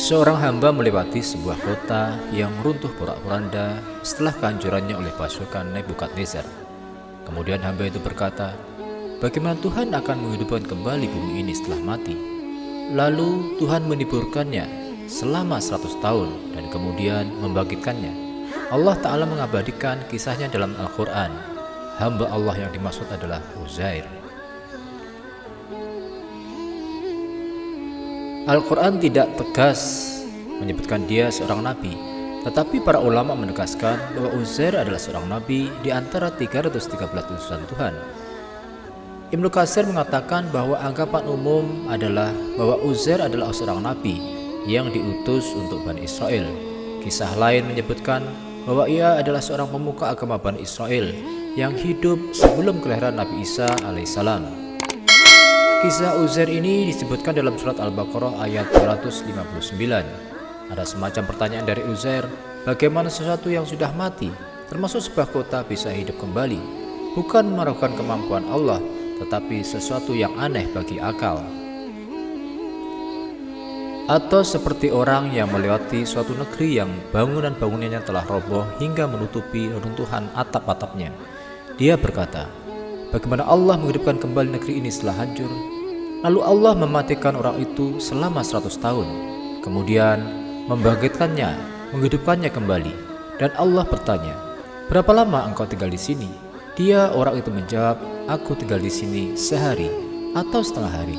Seorang hamba melewati sebuah kota yang runtuh porak-poranda setelah kehancurannya oleh pasukan Nebukadnezar. Kemudian hamba itu berkata, "Bagaimana Tuhan akan menghidupkan kembali bumi ini setelah mati?" Lalu Tuhan meniburkannya selama 100 tahun dan kemudian membangkitkannya. Allah Ta'ala mengabadikan kisahnya dalam Al-Quran. Hamba Allah yang dimaksud adalah Uzair. Al-Quran tidak tegas menyebutkan dia seorang nabi, tetapi para ulama menegaskan bahwa Uzair adalah seorang nabi di antara 313 utusan Tuhan. Ibnu Katsir mengatakan bahwa anggapan umum adalah bahwa Uzair adalah seorang nabi yang diutus untuk Bani Israel. Kisah lain menyebutkan bahwa ia adalah seorang pemuka agama Bani Israel yang hidup sebelum kelahiran Nabi Isa alaihissalam. Kisah Uzair ini disebutkan dalam surat Al-Baqarah ayat 259. Ada semacam pertanyaan dari Uzair, bagaimana sesuatu yang sudah mati, termasuk sebuah kota, bisa hidup kembali? Bukan meragukan kemampuan Allah, tetapi sesuatu yang aneh bagi akal. Atau seperti orang yang melewati suatu negeri yang bangunan-bangunannya telah roboh hingga menutupi runtuhan atap-atapnya. Dia berkata, bagaimana Allah menghidupkan kembali negeri ini setelah hancur? Lalu Allah mematikan orang itu selama 100 tahun. Kemudian membangkitkannya, menghidupkannya kembali. Dan Allah bertanya, berapa lama engkau tinggal di sini? Dia, orang itu menjawab, aku tinggal di sini sehari atau setengah hari.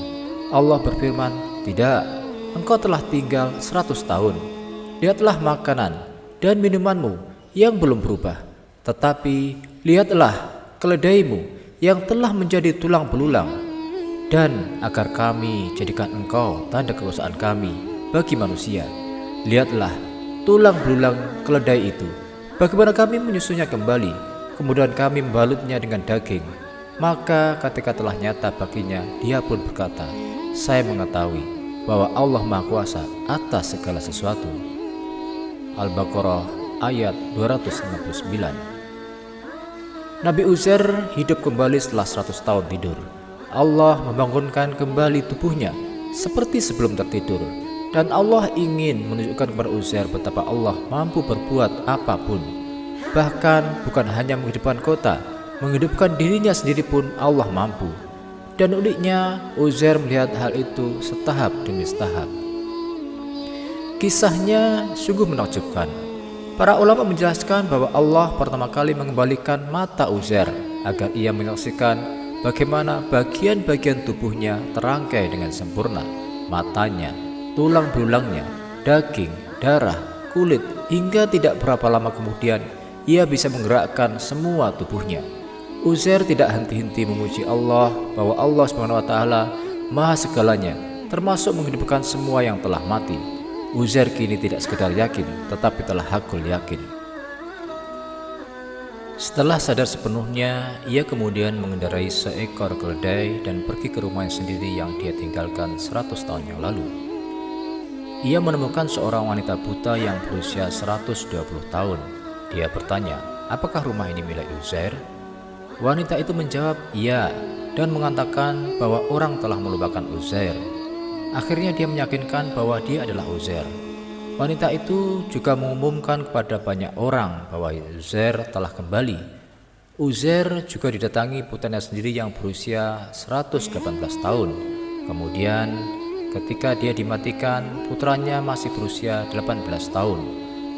Allah berfirman, tidak, engkau telah tinggal 100 tahun. Lihatlah makanan dan minumanmu yang belum berubah. Tetapi lihatlah keledaimu yang telah menjadi tulang belulang, dan agar kami jadikan engkau tanda kekuasaan kami bagi manusia. Lihatlah tulang belulang keledai itu, bagaimana kami menyusunnya kembali, kemudian kami membalutnya dengan daging. Maka ketika telah nyata baginya, dia pun berkata, saya mengetahui bahwa Allah Maha Kuasa atas segala sesuatu. Al-Baqarah ayat 259. Nabi Uzair hidup kembali setelah 100 tahun tidur. Allah membangunkan kembali tubuhnya seperti sebelum tertidur. Dan Allah ingin menunjukkan kepada Uzair betapa Allah mampu berbuat apapun. Bahkan bukan hanya menghidupkan kota, menghidupkan dirinya sendiri pun Allah mampu. Dan uniknya, Uzair melihat hal itu setahap demi setahap. Kisahnya sungguh menakjubkan. Para ulama menjelaskan bahwa Allah pertama kali mengembalikan mata Uzair agar ia menyaksikan bagaimana bagian-bagian tubuhnya terangkai dengan sempurna. Matanya, tulang belulangnya, daging, darah, kulit, hingga tidak berapa lama kemudian ia bisa menggerakkan semua tubuhnya. Uzair tidak henti-henti memuji Allah bahwa Allah SWT Maha segalanya, termasuk menghidupkan semua yang telah mati. Uzair kini tidak sekedar yakin, tetapi telah hakul yakin. Setelah sadar sepenuhnya, ia kemudian mengendarai seekor keledai dan pergi ke rumahnya sendiri yang dia tinggalkan 100 tahun yang lalu. Ia menemukan seorang wanita buta yang berusia 120 tahun. Dia bertanya, apakah rumah ini milik Uzair? Wanita itu menjawab, iya, dan mengatakan bahwa orang telah melupakan Uzair. Akhirnya dia meyakinkan bahwa dia adalah Uzair. Wanita itu juga mengumumkan kepada banyak orang bahwa Uzair telah kembali. Uzair juga didatangi putranya sendiri yang berusia 118 tahun. Kemudian ketika dia dimatikan, putranya masih berusia 18 tahun.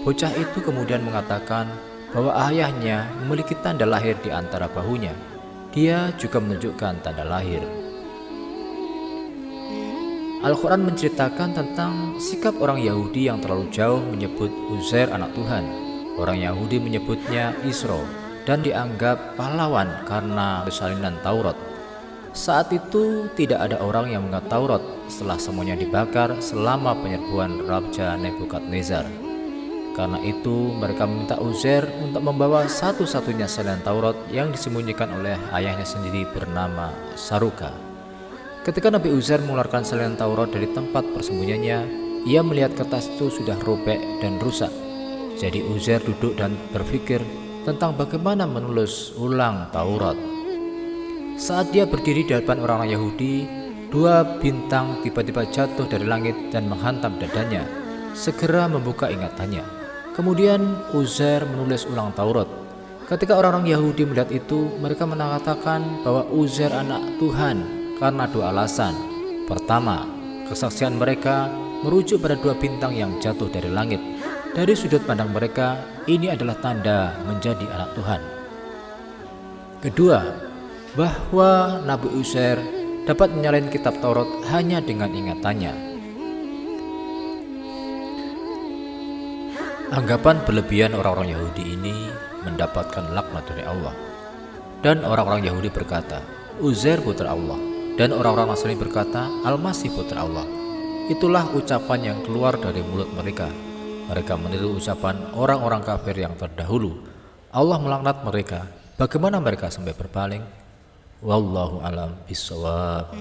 Bocah itu kemudian mengatakan bahwa ayahnya memiliki tanda lahir di antara bahunya. Dia juga menunjukkan tanda lahir. Al-Quran menceritakan tentang sikap orang Yahudi yang terlalu jauh menyebut Uzair anak Tuhan. Orang Yahudi menyebutnya Isro dan dianggap pahlawan karena persalinan Taurat. Saat itu tidak ada orang yang mengenal Taurat setelah semuanya dibakar selama penyerbuan Raja Nebukadnezar. Karena itu mereka meminta Uzair untuk membawa satu-satunya salinan Taurat yang disembunyikan oleh ayahnya sendiri bernama Saruka. Ketika Nabi Uzair mengeluarkan salinan Taurat dari tempat persembunyiannya, ia melihat kertas itu sudah robek dan rusak. Jadi Uzair duduk dan berpikir tentang bagaimana menulis ulang Taurat. Saat dia berdiri di hadapan orang-orang Yahudi, 2 bintang tiba-tiba jatuh dari langit dan menghantam dadanya. segera membuka ingatannya. Kemudian Uzair menulis ulang Taurat. Ketika orang-orang Yahudi melihat itu, mereka mengatakan bahwa Uzair anak Tuhan karena dua alasan. Pertama, kesaksian mereka merujuk pada dua bintang yang jatuh dari langit. Dari sudut pandang mereka, ini adalah tanda menjadi anak Tuhan. Kedua, bahwa Nabi Uzair dapat menyalin kitab Taurat hanya dengan ingatannya. Anggapan berlebihan orang-orang Yahudi ini mendapatkan laknat dari Allah. Dan orang-orang Yahudi berkata, Uzair putra Allah. Dan orang-orang Nasrani berkata, Al-Masih putra Allah. Itulah ucapan yang keluar dari mulut mereka. Mereka meniru ucapan orang-orang kafir yang terdahulu. Allah melaknat mereka. Bagaimana mereka sampai berpaling? Wallahu alam bishawab.